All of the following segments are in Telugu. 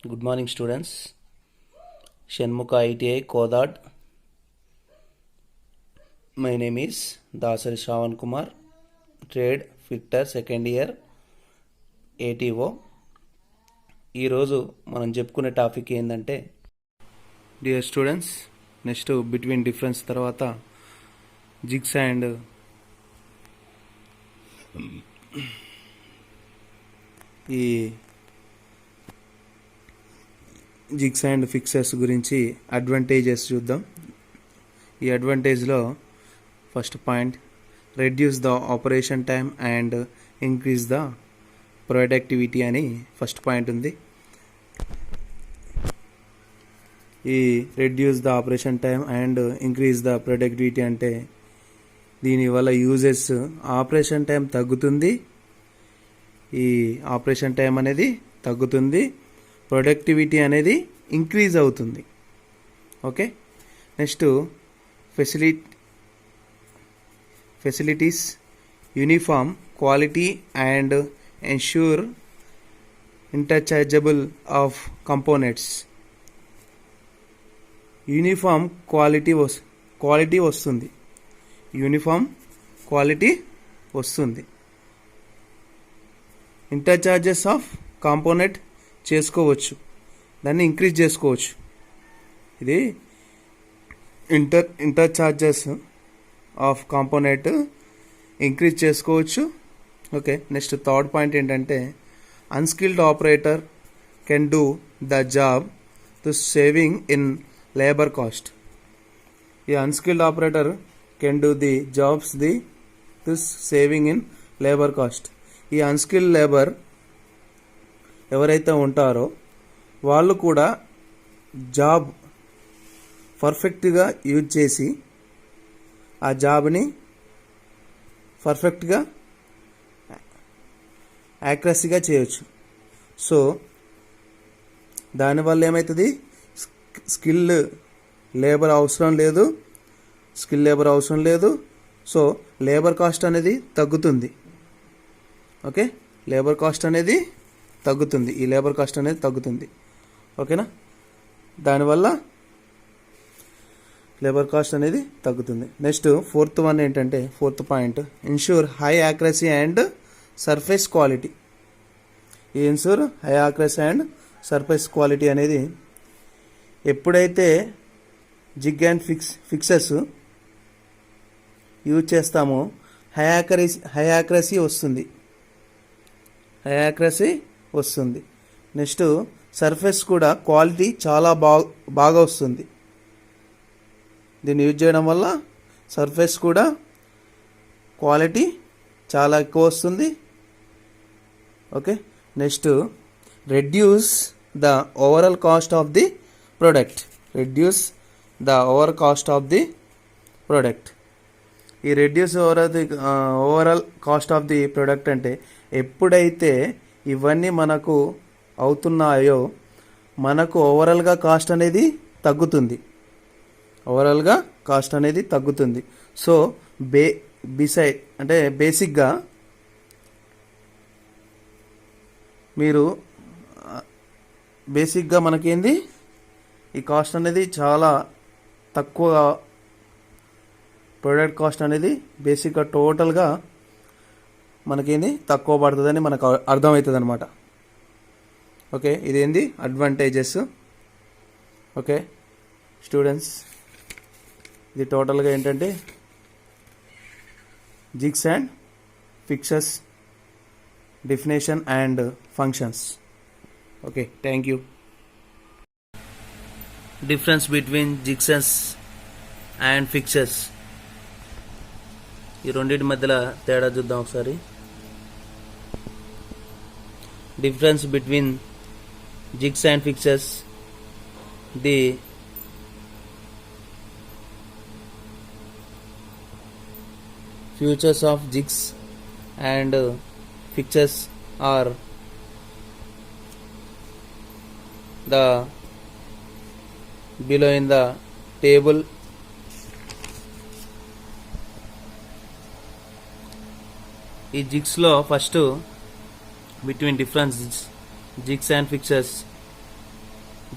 Good morning, students. Shanmuka ITI Kodad. My name is Dasari Shravan Kumar, Trade Fitter Second Year ATO. ఈరోజు మనం చెప్పుకునే టాపిక్ ఏంటంటే, dear students, next between difference తర్వాత జిగ్స్ అండ్ ఈ జిగ్స్ అండ్ ఫిక్సర్స్ గురించి అడ్వాంటేజెస్ చూద్దాం. ఈ అడ్వాంటేజ్లో first point, reduce the operation time and increase the productivity అని ఫస్ట్ పాయింట్ ఉంది. ఈ reduce the operation time and increase the productivity అంటే దీనివల్ల యూజెస్ ఆపరేషన్ టైం తగ్గుతుంది, ఈ ఆపరేషన్ టైం అనేది తగ్గుతుంది, ప్రొడక్టివిటీ అనేది ఇంక్రీజ్ అవుతుంది. Okay, next facilitates uniform quality and ensure interchangeable of components. Uniform quality వస్తుంది, యూనిఫామ్ క్వాలిటీ వస్తుంది. ఇంటర్చార్జెస్ ఆఫ్ కాంపోనెంట్ చేసుకోవచ్చు, దాన్ని ఇంక్రీజ్ చేసుకోవచ్చు. ఇది ఇంటర్చార్జెస్ ఆఫ్ కాంపోనెంట్ ఇంక్రీజ్ చేసుకోవచ్చు. ఓకే, నెక్స్ట్ థర్డ్ పాయింట్ ఏంటంటే, unskilled operator can do the job to saving in labour cost. ఈ unskilled operator can do the jobs to saving in labour cost. ఈ అన్స్కిల్డ్ లేబర్ ఎవరైతే ఉంటారో వాళ్ళు కూడా జాబ్ పర్ఫెక్ట్గా యూజ్ చేసి ఆ జాబ్ని పర్ఫెక్ట్గా యాక్యురసీగా చేయొచ్చు. సో దానివల్ల ఏమవుతుంది, స్కిల్ లేబర్ అవసరం లేదు. సో లేబర్ కాస్ట్ అనేది తగ్గుతుంది. ఓకే, లేబర్ కాస్ట్ అనేది తగ్గుతుంది, ఈ లేబర్ కాస్ట్ అనేది తగ్గుతుంది. ఓకేనా, దానివల్ల లేబర్ కాస్ట్ అనేది తగ్గుతుంది. Next fourth point, ensure high accuracy and surface quality. ఈ ensure high accuracy and surface quality అనేది ఎప్పుడైతే జిగ్ అండ్ ఫిక్సెస్ యూజ్ చేస్తామో హై యాక్యురసీ వస్తుంది. నెక్స్ట్ సర్ఫేస్ కూడా క్వాలిటీ చాలా బాగా వస్తుంది. దీన్ని యూజ్ చేయడం వల్ల సర్ఫేస్ కూడా క్వాలిటీ చాలా ఎక్కువ వస్తుంది. Okay, next reduce the overall cost of the product. ఈ reduce overall cost of the product అంటే ఎప్పుడైతే ఇవన్నీ మనకు అవుతున్నాయో మనకు ఓవరాల్గా కాస్ట్ అనేది తగ్గుతుంది. సో బేసిక్గా మనకేంది, ఈ కాస్ట్ అనేది చాలా తక్కువ, ప్రొడక్ట్ కాస్ట్ అనేది బేసిక్గా టోటల్గా మనకేంది తక్కువ పడుతుందని మనకు అర్థమవుతుంది అనమాట. ఓకే, ఇదేంది అడ్వాంటేజెస్. ఓకే స్టూడెంట్స్, ఇది టోటల్గా ఏంటంటే jigs and fixes definition and functions. Okay, thank you. Difference between jigs and fixes, ఈ రెండింటి మధ్యలో తేడా చూద్దాం ఒకసారి. Difference between jigs and fixes. The features of jigs and fixes are the below in the table. ఈ జిగ్స్లో first between difference jigs and fixtures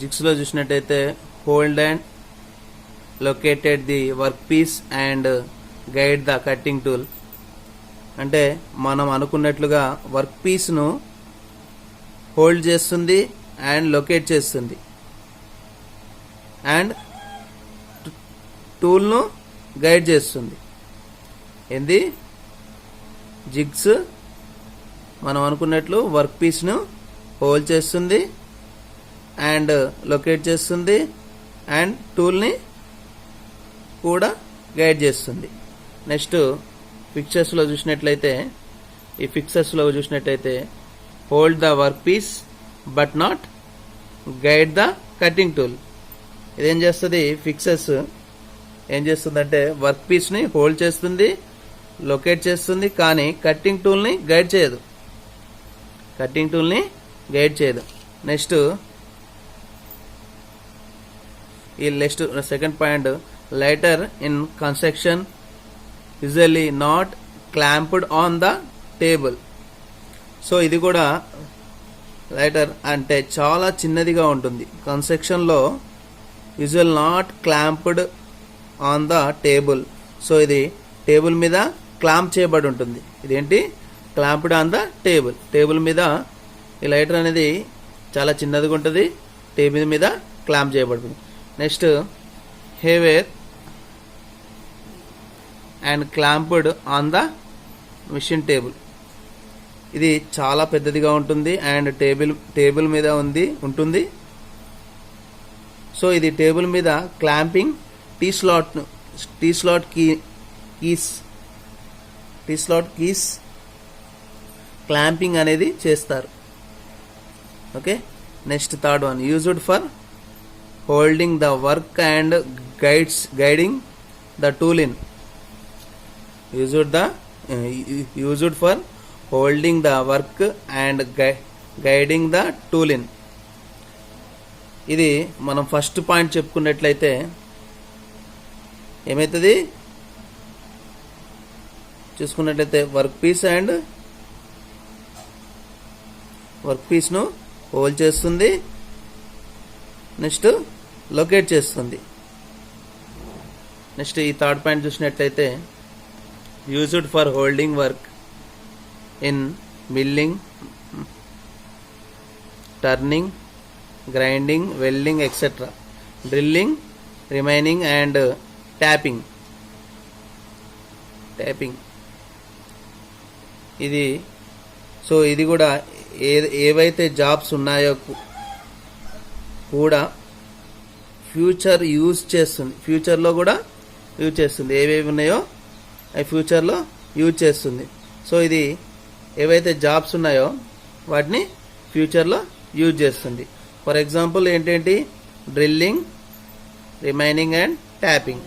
జిగ్స్లో చూసినట్టయితే hold and located the work piece and guide the cutting tool. అంటే మనం అనుకున్నట్లుగా వర్క్ పీస్ను హోల్డ్ చేస్తుంది అండ్ లొకేట్ చేస్తుంది అండ్ టూల్ను గైడ్ చేస్తుంది. ఏంది జిగ్స్ మనం అనుకున్నట్లు వర్క్ పీస్ను హోల్డ్ చేస్తుంది అండ్ లొకేట్ చేస్తుంది అండ్ టూల్ని కూడా గైడ్ చేస్తుంది. నెక్స్ట్ పిక్చర్స్లో చూసినట్లయితే hold the work piece but not guide the cutting tool. ఇదేం చేస్తుంది, ఫిక్సెస్ ఏం చేస్తుందంటే వర్క్ పీస్ని హోల్డ్ చేస్తుంది, లొకేట్ చేస్తుంది, కానీ కట్టింగ్ టూల్ని గైడ్ చేయదు. Next second point, lighter in construction usually not clamped on the table. So ఇది కూడా లైటర్ అంటే చాలా చిన్నదిగా ఉంటుంది. కన్స్ట్రక్షన్లో usual not clamped on the table. So ఇది టేబుల్ మీద క్లాంప్ చేయబడి ఉంటుంది. ఇదేంటి, క్లాంప్డ్ ఆన్ ద టేబుల్ మీద ఈ లైటర్ అనేది చాలా చిన్నదిగా ఉంటుంది, టేబుల్ మీద క్లాంప్ చేయబడుతుంది. Next heavier and clamped on the machine table. ఇది చాలా పెద్దదిగా ఉంటుంది అండ్ టేబుల్ మీద ఉంటుంది. సో ఇది టేబుల్ మీద clamping T slot keys clamping అనేది చేస్తారు. Okay, next third one, used for holding the work and guiding the tool in. Used for holding the work and guiding the tool in. ఇది మనం ఫస్ట్ పాయింట్ చెప్పుకున్నట్లయితే ఏమవుతుంది, చూసుకున్నట్లయితే వర్క్ పీస్ను హోల్డ్ చేస్తుంది, నెక్స్ట్ లొకేట్ చేస్తుంది. నెక్స్ట్ ఈ థర్డ్ పాయింట్ చూసినట్లయితే used for holding work in milling, turning, grinding, welding etcetera, drilling, reaming and tapping. ఇది కూడా ఏవైతే జాబ్స్ ఉన్నాయో కూడా ఫ్యూచర్లో కూడా యూజ్ చేస్తుంది. ఏవేవి ఉన్నాయో అవి ఫ్యూచర్లో యూజ్ చేస్తుంది. సో ఇది ఏవైతే జాబ్స్ ఉన్నాయో వాటిని ఫ్యూచర్లో యూజ్ చేస్తుంది. ఫర్ ఎగ్జాంపుల్ ఏంటేంటి, డ్రిల్లింగ్, రిమైనింగ్ అండ్ ట్యాపింగ్.